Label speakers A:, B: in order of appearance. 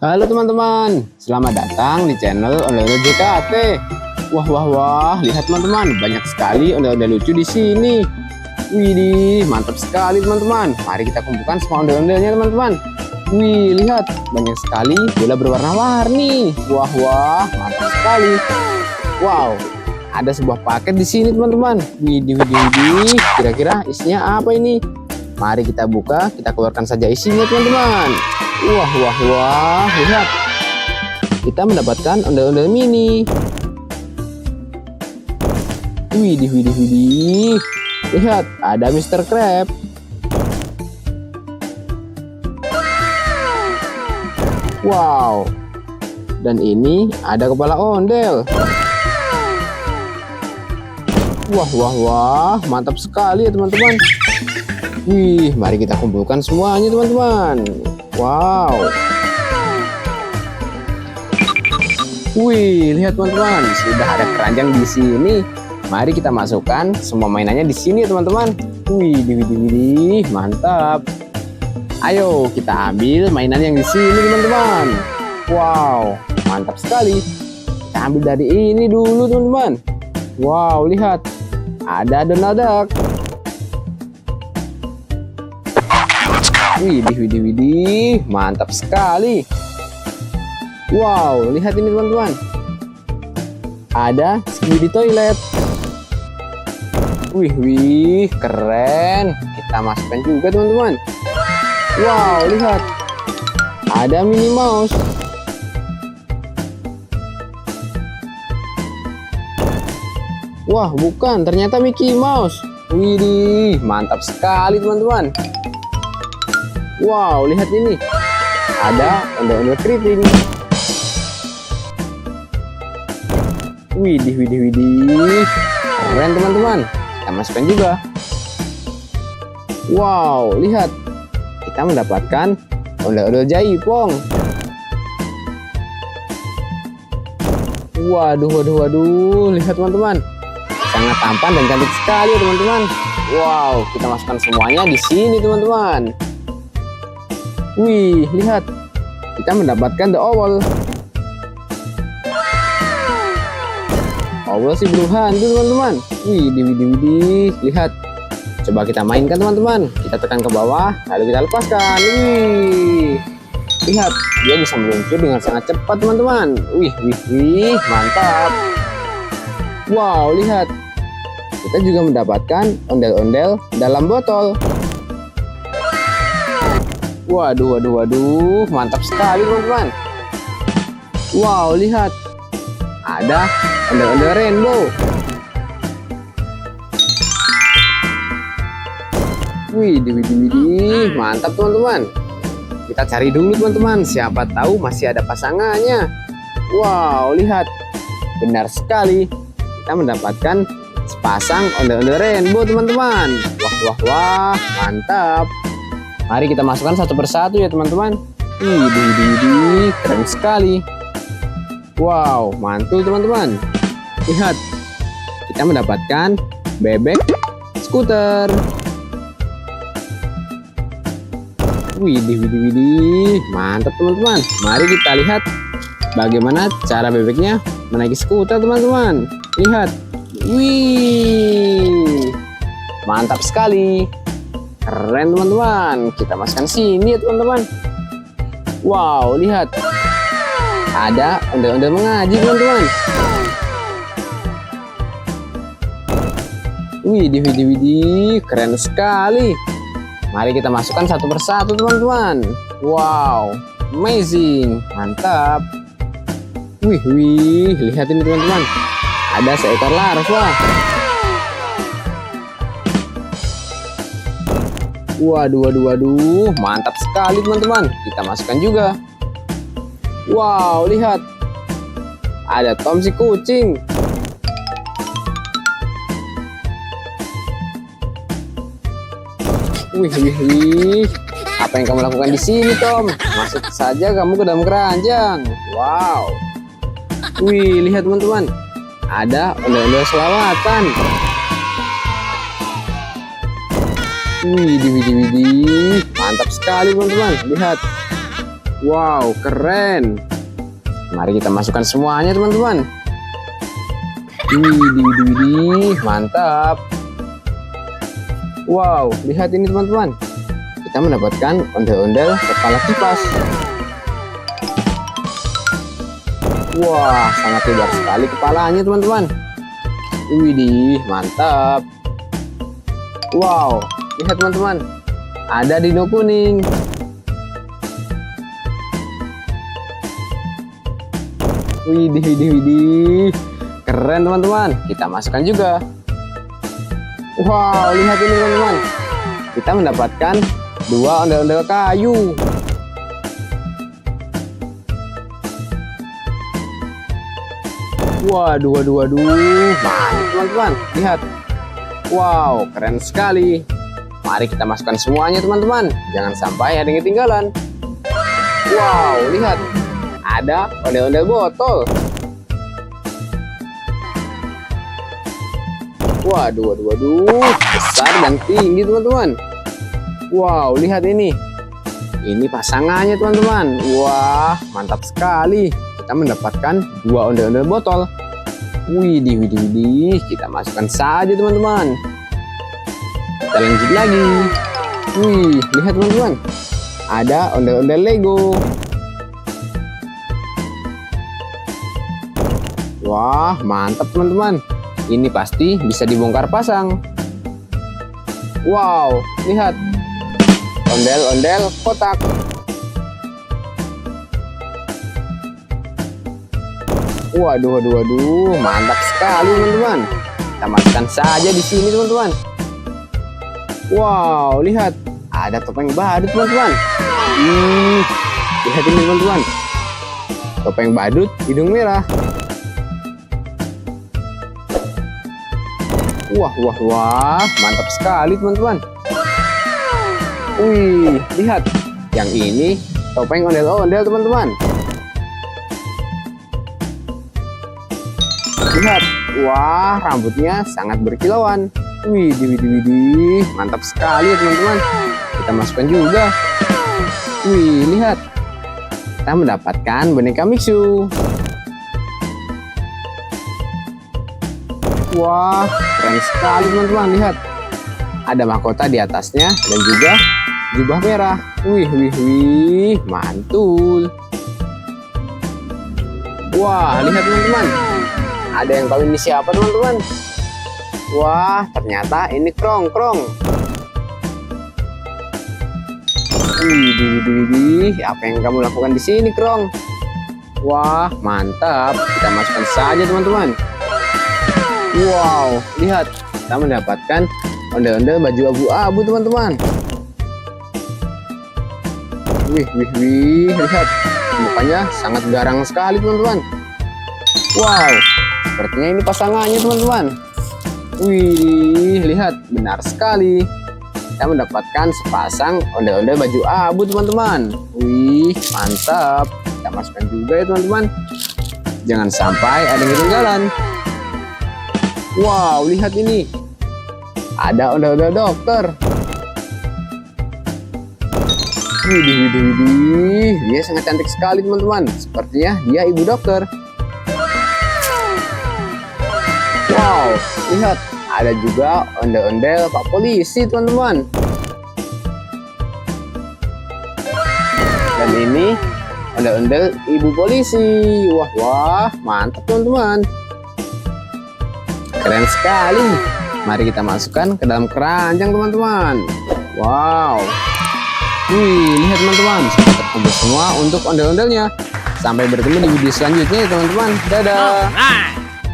A: Halo teman-teman, selamat datang di channel Ondel-Ondel JKT. Wah, lihat teman-teman, banyak sekali ondel-ondel lucu di sini. Widih, mantap sekali teman-teman. Mari kita kumpulkan semua ondel-ondelnya teman-teman. Wih, lihat, banyak sekali bola berwarna-warni. Wah, mantap sekali. Wow, ada sebuah paket di sini teman-teman. Widih, kira-kira isinya apa ini? Mari kita buka, kita keluarkan saja isinya teman-teman. Wah, lihat. Kita mendapatkan ondel-ondel mini. Widih. Lihat, ada Mr. Crab. Wow. Dan ini ada kepala ondel. Wah, mantap sekali ya teman-teman. Wih, mari kita kumpulkan semuanya teman-teman. Wow. Wih, lihat teman-teman, sudah ada keranjang di sini. Mari kita masukkan semua mainannya di sini ya teman-teman. Wih, mantap. Ayo kita ambil mainan yang di sini teman-teman. Wow, mantap sekali. Kita ambil dari ini dulu teman-teman. Wow, lihat, ada Donald Duck. Widih, mantap sekali. Wow, lihat ini teman-teman. Ada Skibidi Toilet. Wih, keren. Kita masukkan juga teman-teman. Wow, lihat. Ada Minnie Mouse. Wah, bukan, ternyata Mickey Mouse. Widih, mantap sekali teman-teman. Wow, lihat ini. Ada ondel-ondel keriting. Widih. Keren teman-teman. Kita masukkan juga. Wow, lihat. Kita mendapatkan ondel-ondel jaipong. Waduh. Lihat teman-teman. Sangat tampan dan cantik sekali ya teman-teman. Wow, kita masukkan semuanya di sini teman-teman. Wih, lihat. Kita mendapatkan The Owl. Owl si burung hantu teman-teman. Widih. Lihat. Coba kita mainkan teman-teman. Kita tekan ke bawah, lalu kita lepaskan. Wih. Lihat, dia bisa meluncur dengan sangat cepat teman-teman. Wih, mantap. Wow, lihat. Kita juga mendapatkan ondel-ondel dalam botol. Waduh, mantap sekali teman-teman. Wow, lihat. Ada ondel-ondel rainbow. Widih, mantap teman-teman. Kita cari dulu teman-teman, siapa tahu masih ada pasangannya. Wow, lihat. Benar sekali. Kita mendapatkan sepasang ondel-ondel rainbow teman-teman. Wah, mantap. Mari kita masukkan satu persatu ya teman-teman. Widih, keren sekali. Wow, mantul teman-teman. Lihat, kita mendapatkan bebek skuter. Widih, mantap teman-teman. Mari kita lihat bagaimana cara bebeknya menaiki skuter teman-teman. Lihat, wih, mantap sekali. Keren teman-teman. Kita masukkan sini ya teman-teman. Wow, lihat. Ada ondel-ondel mengaji teman-teman. Widih, keren sekali. Mari kita masukkan satu persatu teman-teman. Wow, amazing. Mantap. Wih, lihat ini teman-teman. Ada seekor larva. Waduh, mantap sekali teman-teman. Kita masukkan juga. Wow, lihat. Ada Tom si kucing. Wih. Apa yang kamu lakukan di sini, Tom? Masuk saja kamu ke dalam keranjang. Wow. Wih, lihat teman-teman. Ada ondel-ondel selawatan. Widih, mantap sekali teman-teman. Lihat, Wow, keren. Mari kita masukkan semuanya, teman-teman. Widih, mantap. Wow, lihat ini, teman-teman. Kita mendapatkan ondel-ondel kepala kipas. Wah, sangat lebar sekali kepalanya, teman-teman. Widih, mantap. Wow, lihat teman-teman. Ada dino kuning. Widih. Keren, teman-teman. Kita masukkan juga. Wow, lihat ini, teman-teman. Kita mendapatkan 2 ondel-ondel kayu. Waduh. Mantap, teman-teman. Lihat. Wow, keren sekali. Mari kita masukkan semuanya, teman-teman. Jangan sampai ada yang ketinggalan. Wow, lihat. Ada ondel-ondel botol. Waduh. Besar dan tinggi, teman-teman. Wow, lihat ini. Ini pasangannya, teman-teman. Wah, mantap sekali. Kita mendapatkan 2 ondel-ondel botol. Widih. Kita masukkan saja, teman-teman. Kita lanjut lagi. Wih, lihat, teman-teman. Ada ondel-ondel Lego. Wah, mantap, teman-teman. Ini pasti bisa dibongkar pasang. Wow, lihat. Ondel-ondel kotak. Waduh. Mantap sekali, teman-teman. Kita masukkan saja di sini, teman-teman. Wow, lihat. Ada topeng badut, teman-teman. Lihat ini, teman-teman. Topeng badut hidung merah. Wah. Mantap sekali, teman-teman. Wih, lihat. Yang ini topeng ondel-ondel, teman-teman. Lihat. Wah, rambutnya sangat berkilauan. Widih. Mantap sekali ya, teman-teman. Kita masukkan juga. Wih, lihat. Kita mendapatkan boneka Mixu. Wah, keren sekali, teman-teman. Lihat. Ada mahkota di atasnya dan juga jubah merah. Wih. Mantul. Wah, lihat, teman-teman. Ada yang tahu ini siapa, teman-teman? Wah, ternyata ini Krong. Widih. Apa yang kamu lakukan di sini, Krong? Wah, mantap. Kita masukkan saja, teman-teman. Wow, lihat. Kita mendapatkan ondel-ondel baju abu-abu, teman-teman. Wih. Lihat. Mukanya sangat garang sekali, teman-teman. Wow, sepertinya ini pasangannya, teman-teman. Wih, lihat. Benar sekali. Kita mendapatkan sepasang ondel-ondel baju abu, teman-teman. Wih, mantap. Kita masukkan juga ya, teman-teman. Jangan sampai ada yang ketinggalan. Wow, lihat ini. Ada ondel-ondel dokter. Widih. Dia sangat cantik sekali, teman-teman. Sepertinya dia ibu dokter. Wow, lihat. Ada juga ondel-ondel Pak Polisi, teman-teman. Dan ini ondel-ondel Ibu Polisi. Wah, mantap, teman-teman. Keren sekali. Mari kita masukkan ke dalam keranjang, teman-teman. Wow. Wih, lihat, teman-teman. Sudah terkumpul semua untuk ondel-ondelnya. Sampai bertemu di video selanjutnya, teman-teman. Dadah.